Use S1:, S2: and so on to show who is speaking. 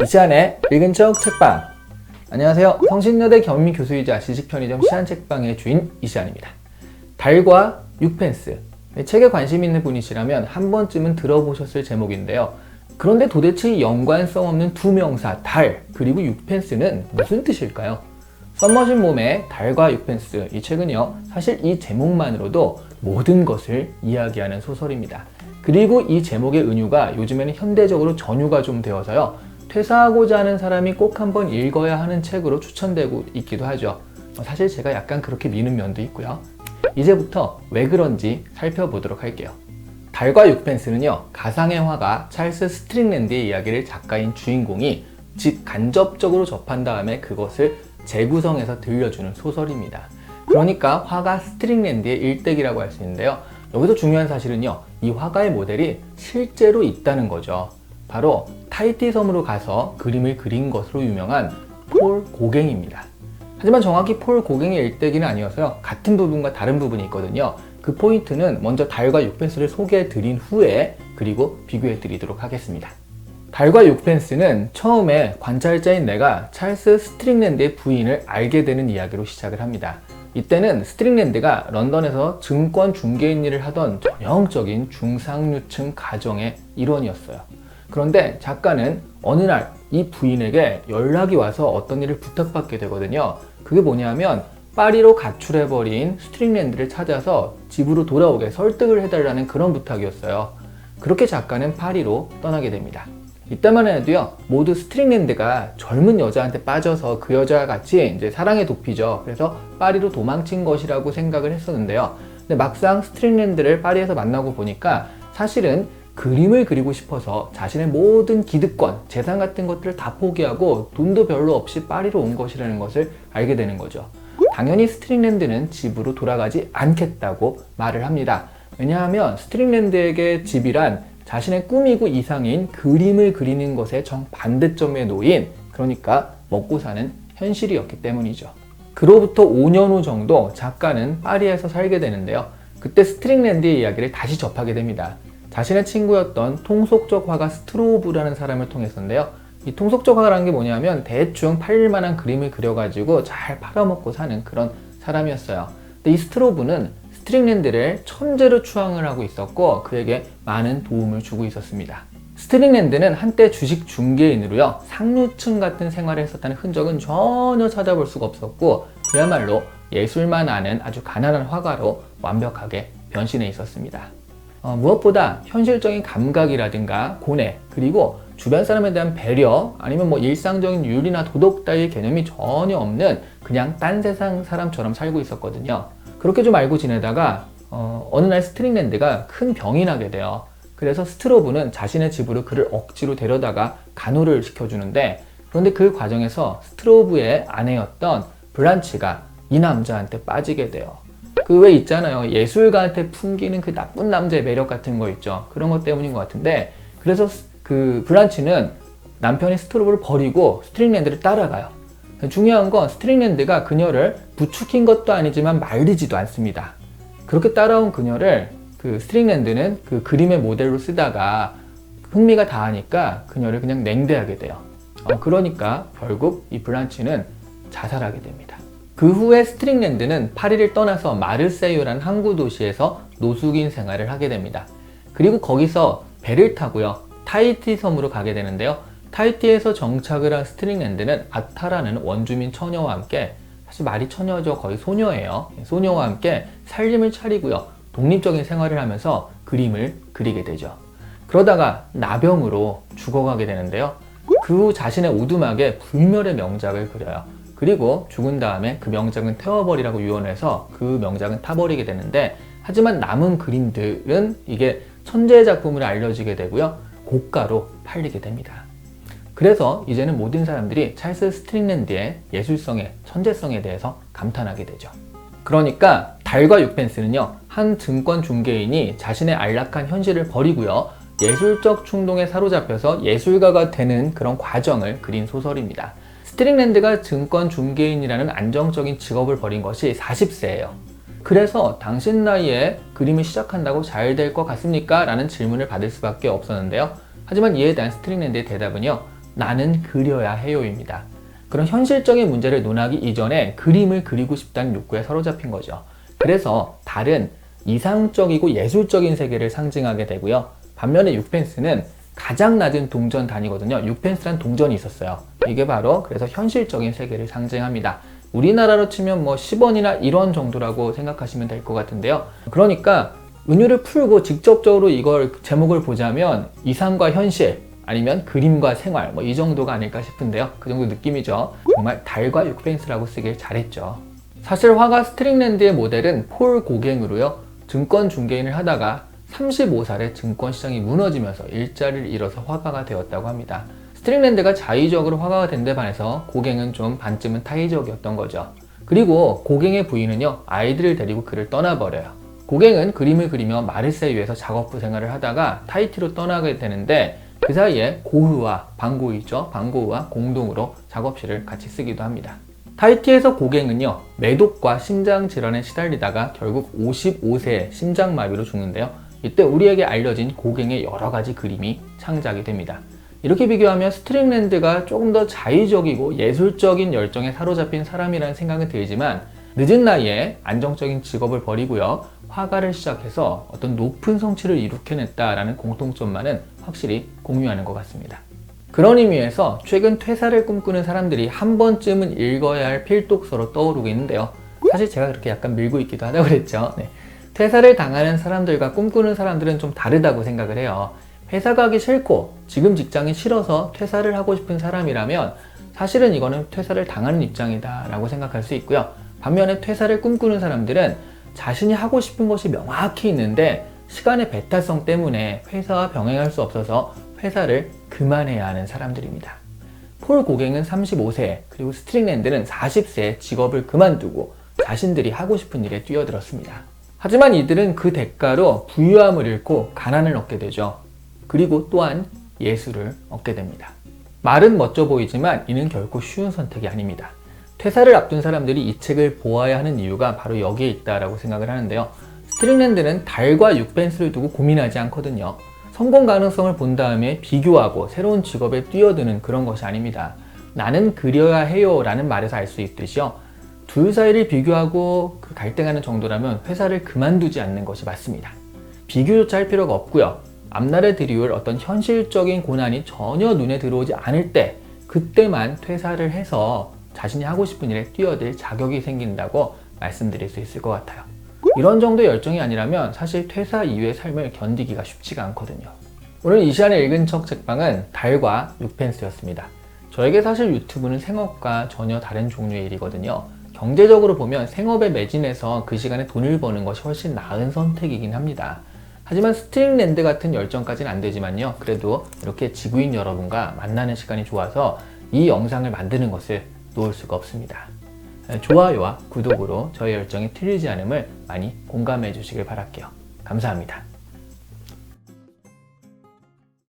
S1: 이시안의 읽은 척 책방. 안녕하세요. 성신여대 겸임교수이자 지식편의점 시안책방의 주인 이시안입니다. 달과 6펜스. 책에 관심 있는 분이시라면 한 번쯤은 들어보셨을 제목인데요. 그런데 도대체 이 연관성 없는 두 명사 달 그리고 6펜스는 무슨 뜻일까요? 썸머신 몸의 달과 6펜스, 이 책은요 사실 이 제목만으로도 모든 것을 이야기하는 소설입니다. 그리고 이 제목의 은유가 요즘에는 현대적으로 전유가 좀 되어서요 퇴사하고자 하는 사람이 꼭 한번 읽어야 하는 책으로 추천되고 있기도 하죠. 사실 제가 약간 그렇게 미는 면도 있고요. 이제부터 왜 그런지 살펴보도록 할게요. 달과 6펜스는요 가상의 화가 찰스 스트링랜드의 이야기를 작가인 주인공이 간접적으로 접한 다음에 그것을 재구성해서 들려주는 소설입니다. 그러니까 화가 스트링랜드의 일대기라고 할 수 있는데요. 여기서 중요한 사실은요, 이 화가의 모델이 실제로 있다는 거죠. 바로 타히티 섬으로 가서 그림을 그린 것으로 유명한 폴 고갱입니다. 하지만 정확히 폴 고갱의 일대기는 아니어서요, 같은 부분과 다른 부분이 있거든요. 그 포인트는 먼저 달과 6펜스를 소개해 드린 후에 그리고 비교해 드리도록 하겠습니다. 달과 6펜스는 처음에 관찰자인 내가 찰스 스트링랜드의 부인을 알게 되는 이야기로 시작을 합니다. 이때는 스트링랜드가 런던에서 증권 중개인 일을 하던 전형적인 중상류층 가정의 일원이었어요. 그런데 작가는 어느 날 이 부인에게 연락이 와서 어떤 일을 부탁받게 되거든요. 그게 뭐냐면 파리로 가출해버린 스트링랜드를 찾아서 집으로 돌아오게 설득을 해달라는 그런 부탁이었어요. 그렇게 작가는 파리로 떠나게 됩니다. 이때만 해도요, 모두 스트링랜드가 젊은 여자한테 빠져서 그 여자와 같이 이제 사랑에 도피죠. 그래서 파리로 도망친 것이라고 생각을 했었는데요. 근데 막상 스트링랜드를 파리에서 만나고 보니까 사실은 그림을 그리고 싶어서 자신의 모든 기득권, 재산 같은 것들을 다 포기하고 돈도 별로 없이 파리로 온 것이라는 것을 알게 되는 거죠. 당연히 스트링랜드는 집으로 돌아가지 않겠다고 말을 합니다. 왜냐하면 스트링랜드에게 집이란 자신의 꿈이고 이상인 그림을 그리는 것의 정반대점에 놓인, 그러니까 먹고 사는 현실이었기 때문이죠. 그로부터 5년 후 정도 작가는 파리에서 살게 되는데요. 그때 스트링랜드의 이야기를 다시 접하게 됩니다. 자신의 친구였던 통속적 화가 스트로브라는 사람을 통해서인데요. 이 통속적 화가라는 게 뭐냐면 대충 팔릴 만한 그림을 그려가지고 잘 팔아먹고 사는 그런 사람이었어요. 근데 이 스트로브는 스트링랜드를 천재로 추앙을 하고 있었고 그에게 많은 도움을 주고 있었습니다. 스트링랜드는 한때 주식 중개인으로요 상류층 같은 생활을 했었다는 흔적은 전혀 찾아볼 수가 없었고 그야말로 예술만 아는 아주 가난한 화가로 완벽하게 변신해 있었습니다. 무엇보다 현실적인 감각이라든가 고뇌, 그리고 주변 사람에 대한 배려, 아니면 일상적인 윤리나 도덕 따위의 개념이 전혀 없는 그냥 딴 세상 사람처럼 살고 있었거든요. 그렇게 좀 알고 지내다가 어느 날 스트링랜드가 큰 병이 나게 돼요. 그래서 스트로브는 자신의 집으로 그를 억지로 데려다가 간호를 시켜주는데, 그런데 그 과정에서 스트로브의 아내였던 블란치가 이 남자한테 빠지게 돼요. 그 왜 있잖아요, 예술가한테 풍기는 그 나쁜 남자의 매력 같은 거 있죠. 그런 것 때문인 것 같은데, 그래서 그 블란치는 남편이 스트로브를 버리고 스트링랜드를 따라가요. 중요한 건 스트링랜드가 그녀를 부추긴 것도 아니지만 말리지도 않습니다. 그렇게 따라온 그녀를 그 스트링랜드는 그 그림의 모델로 쓰다가 흥미가 다하니까 그녀를 그냥 냉대하게 돼요. 그러니까 결국 이 블란치는 자살하게 됩니다. 그 후에 스트링랜드는 파리를 떠나서 마르세유라는 항구 도시에서 노숙인 생활을 하게 됩니다. 그리고 거기서 배를 타고요 타히티 섬으로 가게 되는데요. 타히티에서 정착을 한 스트링랜드는 아타라는 원주민 처녀와 함께, 사실 말이 처녀죠, 거의 소녀예요. 소녀와 함께 살림을 차리고요 독립적인 생활을 하면서 그림을 그리게 되죠. 그러다가 나병으로 죽어가게 되는데요. 그 후 자신의 오두막에 불멸의 명작을 그려요. 그리고 죽은 다음에 그 명작은 태워버리라고 유언해서 그 명작은 타버리게 되는데, 하지만 남은 그림들은 이게 천재의 작품으로 알려지게 되고요 고가로 팔리게 됩니다. 그래서 이제는 모든 사람들이 찰스 스트링랜드의 예술성의 천재성에 대해서 감탄하게 되죠. 그러니까 달과 6펜스는요 한 증권 중개인이 자신의 안락한 현실을 버리고요 예술적 충동에 사로잡혀서 예술가가 되는 그런 과정을 그린 소설입니다. 스트링랜드가 증권 중개인이라는 안정적인 직업을 버린 것이 40세예요. 그래서 당신 나이에 그림을 시작한다고 잘 될 것 같습니까? 라는 질문을 받을 수밖에 없었는데요. 하지만 이에 대한 스트링랜드의 대답은요, 나는 그려야 해요입니다. 그런 현실적인 문제를 논하기 이전에 그림을 그리고 싶다는 욕구에 사로잡힌 거죠. 그래서 달은 이상적이고 예술적인 세계를 상징하게 되고요. 반면에 6펜스는 가장 낮은 동전 단위거든요. 6펜스란 동전이 있었어요. 이게 바로 그래서 현실적인 세계를 상징합니다. 우리나라로 치면 뭐 10원이나 1원 정도라고 생각하시면 될 것 같은데요. 그러니까 은유를 풀고 직접적으로 이걸 제목을 보자면 이상과 현실 아니면 그림과 생활 뭐 이 정도가 아닐까 싶은데요. 그 정도 느낌이죠. 정말 달과 6펜스라고 쓰길 잘했죠. 사실 화가 스트링랜드의 모델은 폴 고갱으로요. 증권 중개인을 하다가 35살에 증권시장이 무너지면서 일자리를 잃어서 화가가 되었다고 합니다. 스트링랜드가 자의적으로 화가가 된 데 반해서 고갱은 좀 반쯤은 타의적이었던 거죠. 그리고 고갱의 부인은요, 아이들을 데리고 그를 떠나버려요. 고갱은 그림을 그리며 마르세유에서 작업부 생활을 하다가 타히티로 떠나게 되는데 그 사이에 고흐와 방고흐 방고흐와 공동으로 작업실을 같이 쓰기도 합니다. 타히티에서 고갱은요, 매독과 심장질환에 시달리다가 결국 55세에 심장마비로 죽는데요. 이때 우리에게 알려진 고갱의 여러 가지 그림이 창작이 됩니다. 이렇게 비교하면 스트링랜드가 조금 더 자의적이고 예술적인 열정에 사로잡힌 사람이라는 생각은 들지만 늦은 나이에 안정적인 직업을 버리고요. 화가를 시작해서 어떤 높은 성취를 이룩해냈다라는 공통점만은 확실히 공유하는 것 같습니다. 그런 의미에서 최근 퇴사를 꿈꾸는 사람들이 한 번쯤은 읽어야 할 필독서로 떠오르고 있는데요. 사실 제가 그렇게 약간 밀고 있기도 하다고 그랬죠. 네. 퇴사를 당하는 사람들과 꿈꾸는 사람들은 좀 다르다고 생각을 해요. 회사 가기 싫고 지금 직장이 싫어서 퇴사를 하고 싶은 사람이라면 사실은 이거는 퇴사를 당하는 입장이다 라고 생각할 수 있고요. 반면에 퇴사를 꿈꾸는 사람들은 자신이 하고 싶은 것이 명확히 있는데 시간의 배탈성 때문에 회사와 병행할 수 없어서 회사를 그만해야 하는 사람들입니다. 폴 고갱은 35세 그리고 스트링랜드는 40세에 직업을 그만두고 자신들이 하고 싶은 일에 뛰어들었습니다. 하지만 이들은 그 대가로 부유함을 잃고 가난을 얻게 되죠. 그리고 또한 예술을 얻게 됩니다. 말은 멋져 보이지만 이는 결코 쉬운 선택이 아닙니다. 퇴사를 앞둔 사람들이 이 책을 보아야 하는 이유가 바로 여기에 있다고 생각을 하는데요. 스트링랜드는 달과 6펜스를 두고 고민하지 않거든요. 성공 가능성을 본 다음에 비교하고 새로운 직업에 뛰어드는 그런 것이 아닙니다. 나는 그려야 해요 라는 말에서 알 수 있듯이요. 둘 사이를 비교하고 갈등하는 정도라면 회사를 그만두지 않는 것이 맞습니다. 비교조차 할 필요가 없고요. 앞날에 드리울 어떤 현실적인 고난이 전혀 눈에 들어오지 않을 때 그때만 퇴사를 해서 자신이 하고 싶은 일에 뛰어들 자격이 생긴다고 말씀드릴 수 있을 것 같아요. 이런 정도의 열정이 아니라면 사실 퇴사 이후의 삶을 견디기가 쉽지가 않거든요. 오늘 이시안의 읽은 척 책방은 달과 6펜스였습니다. 저에게 사실 유튜브는 생업과 전혀 다른 종류의 일이거든요. 경제적으로 보면 생업에 매진해서 그 시간에 돈을 버는 것이 훨씬 나은 선택이긴 합니다. 하지만 스트링랜드 같은 열정까지는 안 되지만요. 그래도 이렇게 지구인 여러분과 만나는 시간이 좋아서 이 영상을 만드는 것을 놓을 수가 없습니다. 좋아요와 구독으로 저의 열정이 틀리지 않음을 많이 공감해 주시길 바랄게요. 감사합니다.